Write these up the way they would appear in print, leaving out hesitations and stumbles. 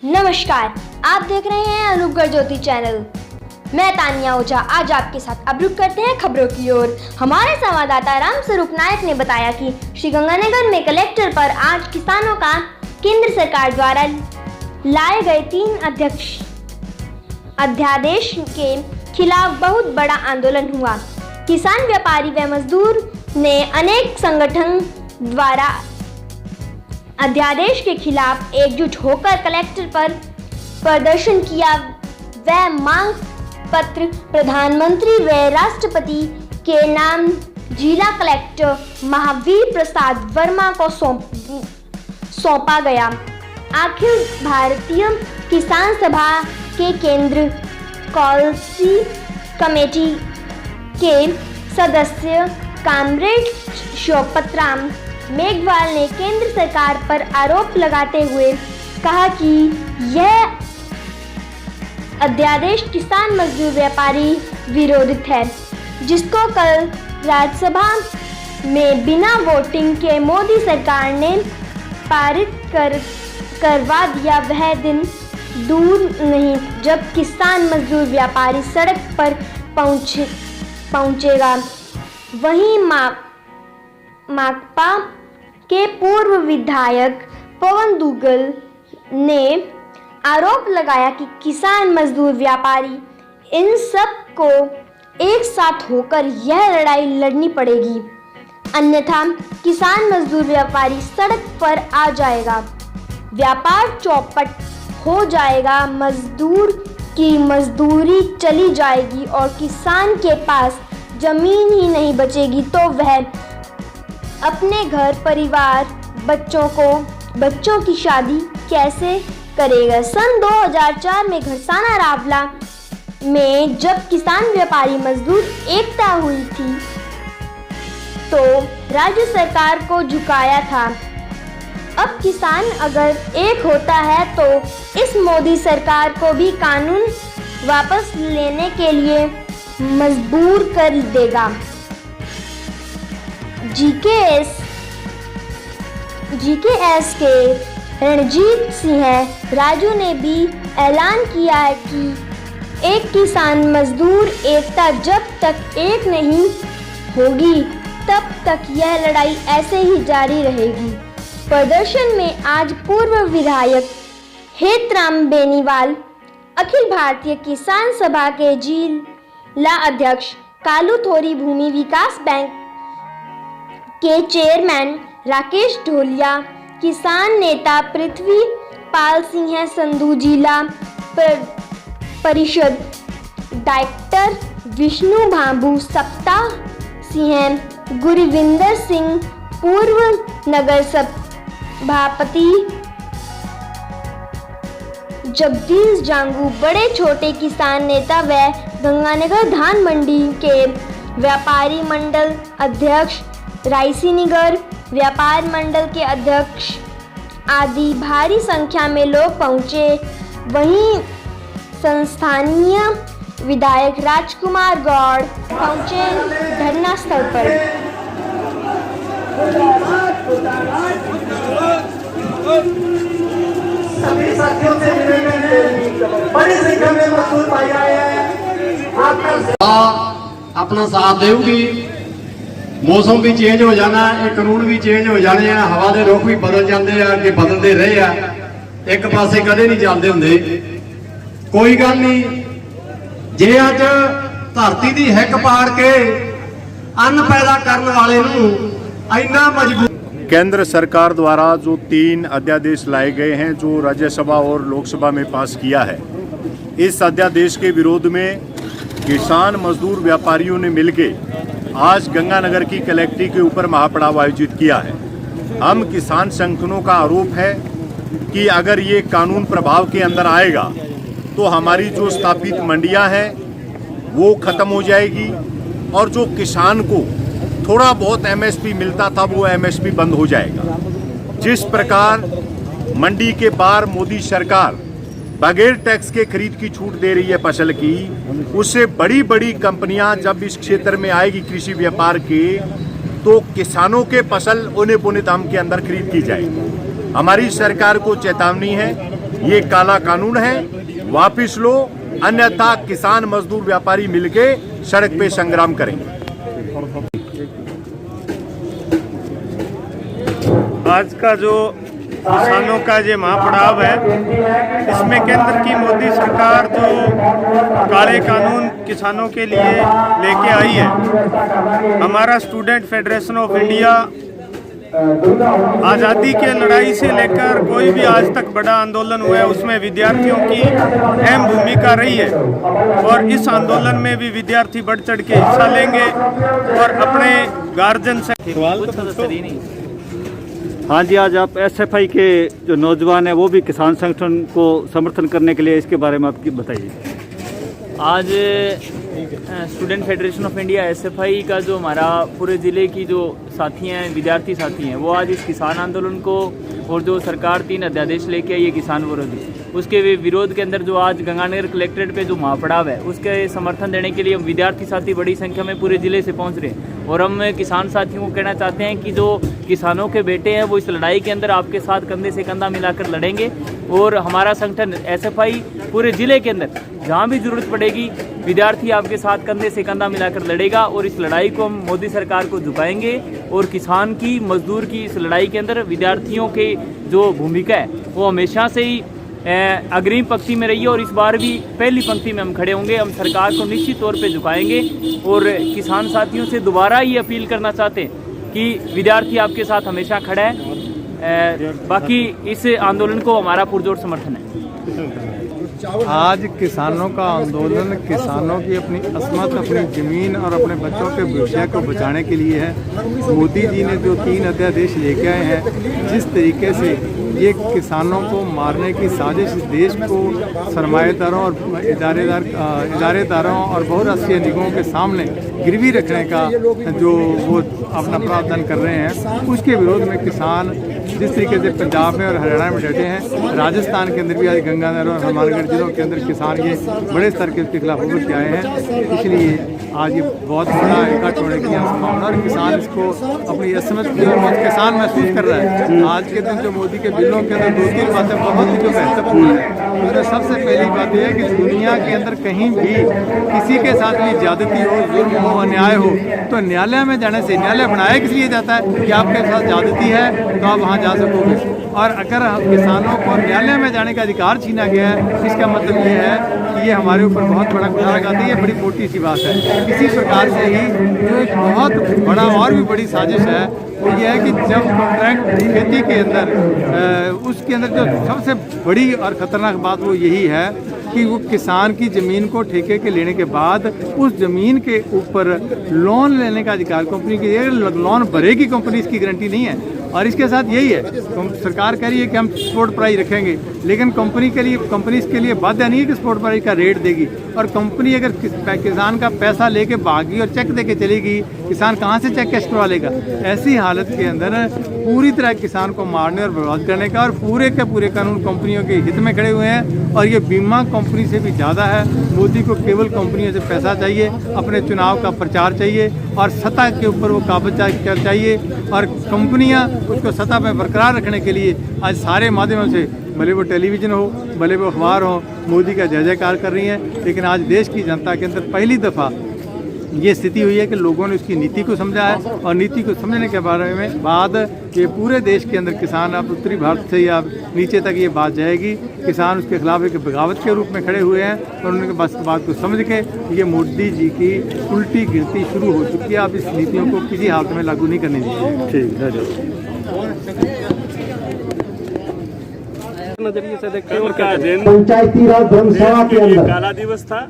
नमस्कार, आप देख रहे हैं अनूपगढ़ ज्योति चैनल। मैं तानिया ओझा आज आपके साथ अब रुक करते हैं खबरों की ओर। हमारे संवाददाता रामस्वरूप नायक ने बताया कि श्रीगंगानगर में कलेक्टर पर आज किसानों का केंद्र सरकार द्वारा लाए गए 3 अध्यादेश के खिलाफ बहुत बड़ा आंदोलन हुआ। किसान, व्यापारी व मजदूर ने अनेक संगठन द्वारा अध्यादेश के खिलाफ एकजुट होकर कलेक्टर पर प्रदर्शन किया व मांग पत्र प्रधानमंत्री व राष्ट्रपति के नाम जिला कलेक्टर महावीर प्रसाद वर्मा को सौंपा गया। अखिल भारतीय किसान सभा के केंद्र पॉलिसी कमेटी के सदस्य कॉमरेड शोपतराम मेघवाल ने केंद्र सरकार पर आरोप लगाते हुए कहा कि यह अध्यादेश किसान, मजदूर, व्यापारी विरोधित है, जिसको कल राज्यसभा में बिना वोटिंग के मोदी सरकार ने पारित करवा दिया। वह दिन दूर नहीं जब किसान, मजदूर, व्यापारी सड़क पर पहुंचेगा। वहीं माकपा के पूर्व विधायक पवन दुग्गल ने आरोप लगाया कि किसान, मजदूर, व्यापारी इन सब को एक साथ होकर यह लड़ाई लड़नी पड़ेगी, अन्यथा किसान, मजदूर, व्यापारी सड़क पर आ जाएगा, व्यापार चौपट हो जाएगा, मजदूर की मजदूरी चली जाएगी और किसान के पास जमीन ही नहीं बचेगी तो वह अपने घर परिवार, बच्चों की शादी कैसे करेगा। सन 2004 में घरसाना रावला में जब किसान, व्यापारी, मजदूर एकता हुई थी तो राज्य सरकार को झुकाया था। अब किसान अगर एक होता है तो इस मोदी सरकार को भी कानून वापस लेने के लिए मजबूर कर देगा। जीकेएस के रणजीत सिंह राजू ने भी ऐलान किया है कि एक किसान मजदूर एकता जब तक एक नहीं होगी तब तक यह लड़ाई ऐसे ही जारी रहेगी। प्रदर्शन में आज पूर्व विधायक हेतराम बेनीवाल, अखिल भारतीय किसान सभा के जिला अध्यक्ष कालू थोरी, भूमि विकास बैंक के चेयरमैन राकेश ढोलिया, किसान नेता पृथ्वी पाल सिंह संधू, जिला परिषद डायरेक्टर विष्णु भांबू, सप्ताह सिंह, गुरविंदर सिंह, पूर्व नगर सभापति जगदीश जांगू, बड़े छोटे किसान नेता व गंगानगर धान मंडी के व्यापारी मंडल अध्यक्ष, रायसीनगर व्यापार मंडल के अध्यक्ष आदि भारी संख्या में लोग पहुंचे। वहीं स्थानीय विधायक राजकुमार गौड़ पहुंचे धरना स्थल पर। सभी साथियों से बड़ी संख्या में मजदूर भाई आए हैं, अपना साथ देगी। मौसम भी चेंज हो जाना, ये कानून भी चेंज हो जाने, हवा के रुख भी बदल जाते हैं, कि बदलते रहे आ, एक पासे कदे नहीं चलते होंगे। कोई गल नहीं, जे अज धरती की हिक पाड़ के अन्न पैदा करने वाले नूं इन्ना मजबूर। केंद्र सरकार द्वारा जो 3 अध्यादेश लाए गए हैं, जो राज्यसभा और लोकसभा में पास किया है, इस अध्यादेश के विरोध में किसान, मजदूर, व्यापारियों ने मिलकर आज गंगानगर की कलेक्ट्री के ऊपर महापड़ाव आयोजित किया है। हम किसान संगठनों का आरोप है कि अगर ये कानून प्रभाव के अंदर आएगा तो हमारी जो स्थापित मंडियां हैं वो ख़त्म हो जाएगी और जो किसान को थोड़ा बहुत एमएसपी मिलता था वो एमएसपी बंद हो जाएगा। जिस प्रकार मंडी के बाहर मोदी सरकार बगैर टैक्स के खरीद की छूट दे रही है फसल की, उससे बड़ी बड़ी कंपनियां जब इस क्षेत्र में आएगी कृषि व्यापार के, तो किसानों के फसल औने पौने दाम के अंदर खरीद की जाएगी। हमारी सरकार को चेतावनी है ये काला कानून है, वापिस लो, अन्यथा किसान मजदूर व्यापारी मिलके सड़क पे संग्राम करेंगे। आज का जो किसानों का ये महापड़ाव है, इसमें केंद्र की मोदी सरकार जो काले कानून किसानों के लिए लेके आई है, हमारा स्टूडेंट फेडरेशन ऑफ इंडिया आज़ादी के लड़ाई से लेकर कोई भी आज तक बड़ा आंदोलन हुआ है उसमें विद्यार्थियों की अहम भूमिका रही है और इस आंदोलन में भी विद्यार्थी बढ़ चढ़ के हिस्सा लेंगे और अपने गार्जियन से हाँ जी, आज आप एसएफआई के जो नौजवान हैं वो भी किसान संगठन को समर्थन करने के लिए, इसके बारे में आप बताइए। आज student federation of India SFI का जो हमारा पूरे ज़िले की जो साथी हैं, विद्यार्थी साथी हैं, वो आज इस किसान आंदोलन को और जो सरकार 3 अध्यादेश लेके आई है किसान विरोधी, उसके विरोध के अंदर जो आज गंगानगर कलेक्ट्रेट पे जो महापड़ाव है उसके समर्थन देने के लिए हम विद्यार्थी साथी बड़ी संख्या में पूरे ज़िले से पहुंच रहे हैं। और हम किसान साथियों को कहना चाहते हैं कि जो किसानों के बेटे हैं वो इस लड़ाई के अंदर आपके साथ कंधे से कंधा मिलाकर लड़ेंगे और हमारा संगठन एसएफआई पूरे ज़िले के अंदर जहाँ भी ज़रूरत पड़ेगी विद्यार्थी आपके साथ कंधे से कंधा मिलाकर लड़ेगा और इस लड़ाई को हम मोदी सरकार को झुकाएंगे और किसान की, मजदूर की इस लड़ाई के अंदर विद्यार्थियों की जो भूमिका है वो हमेशा से ही अग्रिम पंक्ति में रही है और इस बार भी पहली पंक्ति में हम खड़े होंगे। हम सरकार को निश्चित तौर पे झुकाएंगे और किसान साथियों से दोबारा ये अपील करना चाहते हैं कि विद्यार्थी आपके साथ हमेशा खड़ा है। बाकी इस आंदोलन को हमारा पुरजोर समर्थन है। आज किसानों का आंदोलन किसानों की अपनी असमत, अपनी ज़मीन और अपने बच्चों के भविष्य को बचाने के लिए है। मोदी जी ने जो 3 अध्यादेश लेके आए हैं, जिस तरीके से ये किसानों को मारने की साजिश इस देश को सरमाएदारों और इदारेदारों और बहुराष्ट्रीय निगमों के सामने गिरवी रखने का जो वो अपना प्रावधान कर रहे हैं, उसके विरोध में किसान जिस तरीके से पंजाब में और हरियाणा में डटे हैं, राजस्थान के अंदर भी आज गंगानगर और हनुमानगढ़ जिलों के अंदर किसान ये बड़े स्तर के उसके खिलाफ उभर के आए हैं। इसलिए आज ये बहुत बड़ा इकट्ठ होने की संभावना और किसान इसको अपनी असमत किसान महसूस कर रहा है। आज के दिन जो मोदी के बिलों के अंदर 2-3 बातें बहुत ही जो महत्वपूर्ण है, उसमें सबसे पहली बात यह है कि दुनिया के अंदर कहीं भी किसी के साथ भी ज्यादती हो, जुल्म हो, अन्याय हो, तो न्यायालय में जाने से, न्यायालय बनाया किस लिए जाता है कि आपके साथ ज्यादती है तो आप वहाँ जा सकोगे। और अगर किसानों को न्यायालय में जाने का अधिकार छीना गया है, इसका मतलब ये है कि ये हमारे ऊपर बहुत बड़ा गुनाह लगाती है। ये बड़ी मोटी सी बात है। इसी प्रकार से ही जो एक बहुत बड़ा और भी बड़ी साजिश है वो ये है कि जब कॉन्ट्रैक्ट खेती के अंदर उसके अंदर जो सबसे बड़ी और ख़तरनाक बात वो यही है कि वो किसान की ज़मीन को ठेके के लेने के बाद उस ज़मीन के ऊपर लोन लेने का अधिकार कंपनी की, लोन भरेगी कंपनी, इसकी गारंटी नहीं है। और इसके साथ यही है, सरकार कह रही है कि हम स्पॉट प्राइस रखेंगे, लेकिन कंपनी इसके लिए बाध्य नहीं है कि स्पॉट प्राइस का रेट देगी। और कंपनी अगर किसान का पैसा लेके भागी और चेक देके चलेगी, किसान कहाँ से चेक कैश करवा लेगा। ऐसी हालत के अंदर पूरी तरह किसान को मारने और बर्बाद करने का और पूरे के पूरे कानून कंपनियों के हित में खड़े हुए हैं। और ये बीमा कंपनी से भी ज़्यादा है। मोदी को केवल कंपनियों से पैसा चाहिए, अपने चुनाव का प्रचार चाहिए और सत्ता के ऊपर वो काबज चाहिए। और कंपनियां उसको सत्ता में बरकरार रखने के लिए आज सारे माध्यमों से, भले वो टेलीविज़न हो, भले वो अखबार हो, मोदी का जय जयकार कर रही हैं। लेकिन आज देश की जनता के अंदर पहली दफ़ा ये स्थिति हुई है कि लोगों ने उसकी नीति को समझा है और नीति को समझने के बारे में बाद ये पूरे देश के अंदर किसान, अब उत्तरी भारत से या नीचे तक ये बात जाएगी। किसान उसके खिलाफ एक बगावत के रूप में खड़े हुए हैं और उन्होंने बस बात को समझ के ये मोदी जी की उल्टी गिनती शुरू हो चुकी है। आप इस नीतियों को किसी हालत में लागू नहीं करने दीजिए। ठीक है। नजरिए से देखते हैं पंचायती राज धर्मशाला के अंदर काला दिवस था,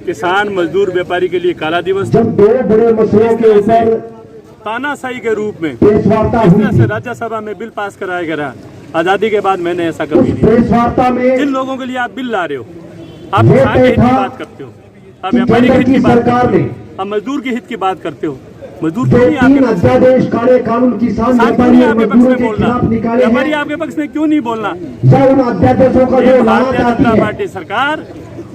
किसान मजदूर व्यापारी के लिए काला दिवस था। जब 2 बड़े मसलों के ऊपर तानाशाही के रूप में प्रेस वार्ता इस हुई, तरह से राज्यसभा में बिल पास कराया गया। आजादी के बाद मैंने ऐसा कभी नहीं। प्रेस वार्ता में जिन लोगों के लिए आप बिल ला रहे हो, आप किसान के हित की बात करते हो, आप व्यापारी के हित की बात करते हो, आप मजदूर के हित की बात करते हो। मजदूर क्यों नहीं आपके पक्ष में? अध्यादेश काले कानून किसान व्यापारी और मजदूरों के खिलाफ निकाले व्यापारी हैं। आपके पक्ष में क्यों नहीं बोलना? जब उन अध्यादेशों का जो लाना भारतीय चाहती जनता है, पार्टी सरकार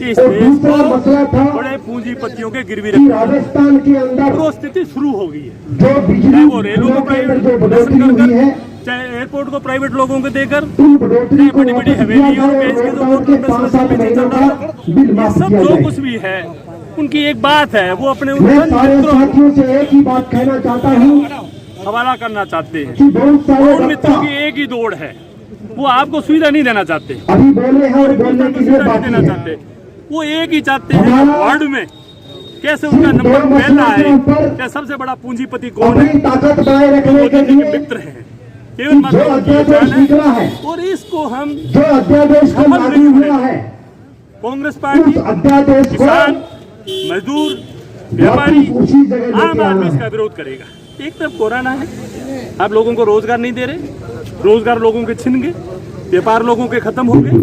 इस और देश दूसरा को मसला था बड़े पूंजीपतियों के गिरवी कि रखी। राजस्थान के अंदर वो स्थिति शुरू हो गई है। जो बिजली वो रेलों को के अंदर जो प्रदर्शन बढ़ोतरी कर हुई है, चाहे एयरपोर्ट को प्राइवेट लोगों को देकर, इन बढ़ोतरी को बड़ी बड़ी हवेलियों में बेच के जो और के 5 साल महीनों का बिल ये माफ सब किया जो जाए। कुछ भी है उनकी एक बात है, वो अपने मैं उन सारे मित्रों साथियों से एक ही बात कहना चाहता हूँ को हवाला करना चाहते हैं। कि बहुत सारे उन मित्रों वक्ता की एक ही दौड़ है, वो आपको सुविधा नहीं देना चाहते, अभी बोले हैं और बोलने की सुविधा ये नहीं बात देना है। चाहते। वो एक ही चाहते हैं वार्ड में कैसे उनका नंबर फैल रहा है, क्या सबसे बड़ा पूंजीपति कौन है, अपनी ताकत बनाए रखने के मोदी जी के लिए मित्र हैं, केवल मात्र जो उनकी ये अध्यादेश जान निकला है। है, और इसको हम जो अध्यादेश को लागू हुआ है, कांग्रेस पार्टी, उस अध्यादेश को किसान, मजदूर, व्यापारी, वापस उसी जगह लेके आम आदमी आना इसका है। विरोध करेगा। एक तरफ कोरोना है, आप लोगों को रोजगार नहीं दे रहे, रोजगार लोगों के छिन गए, व्यापार लोगों के खत्म हो गए,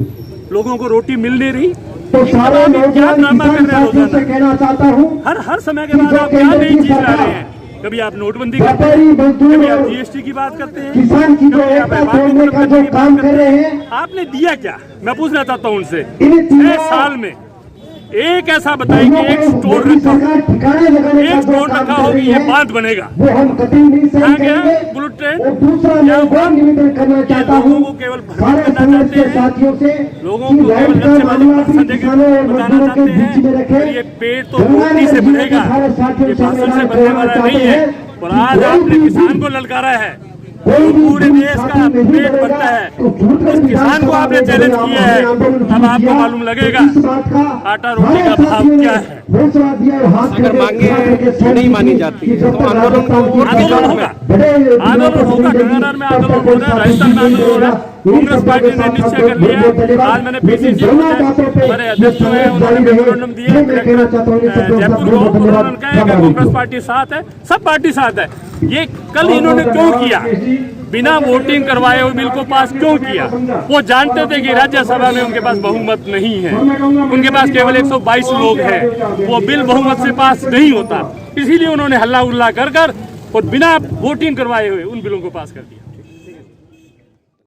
लोगों को रोटी मिल नहीं रही। तो सारे आप क्या नौजवान ड्रामा कर किसान रहे हैं साथियों से रोजाना? कहना चाहता हूँ हर समय के बाद आप क्या नई चीज ला रहे हैं? कभी आप नोटबंदी करते व्यापारी हैं, मजदूर कभी आप और जीएसटी की बात करते हैं, किसान की जो कभी आप एकता व्यापार जोड़ने का जो की काम बात कर करते रहे हैं। हैं, आपने दिया क्या? मैं पूछना चाहता हूँ उनसे, इन 6 साल में एक ऐसा बताइए कि एक स्टोर रखा हो, सरकार ठिकाने लगाने का एक जो स्टोर काम रखा कर हो कि रही ये है, बांध बनेगा। वो हम कतई नहीं हाँ सहन क्या? करेंगे। बुलेट ट्रेन और दूसरा क्या मैं हुआ? और निवेदन करना चाहता हूँ लोगों को केवल भ्रमित सारे करना समाज चाहते के हैं, साथियों से लोगों कि को लाइट केवल का अच्छे वाले मामला भाषण भी देकर किसानों और बताना मजदूरों के चाहते बीच में हैं, रखे। और ये पेट तो गंगा रोटी से नदी भरेगा, के सारे साथियों ये से भाषण से निवेदन भरने करना वाला चाहते नहीं है। हैं और कि आज कोई आपने भी किसान को ललकारा है, कोई भी पूरे दिन देश का साथी नहीं पेट बनेगा, भरता है, तो झूठ कर उस किसान को आपने चैलेंज किया है, अब आपको मालूम लगेगा आटा रोटी का भाव क्या है। अगर मांगे नहीं मानी जाती है, तो आंदोलन को और आंदोलन होगा, आंदोलन होगा, गंगानगर में आंदोलन हो रहा है, राजस्थान में आंदोलन हो रहा है। कांग्रेस पार्टी ने निश्चय कर लिया है। आज मैंने पीसीसी हमारे अध्यक्ष हैं, उन्होंने मेमोरेंडम दिए, जयपुर को उन्होंने कहा है कि कांग्रेस पार्टी साथ है, सब पार्टी साथ है। ये कल इन्होंने क्यों किया? बिना वोटिंग करवाए हुए बिल को पास क्यों किया? वो जानते थे कि राज्यसभा में उनके पास बहुमत नहीं है, उनके पास केवल 122 लोग हैं, वो बिल बहुमत से पास नहीं होता, इसीलिए उन्होंने हल्ला उल्ला कर और बिना वोटिंग करवाए हुए उन बिलों को पास कर दिया।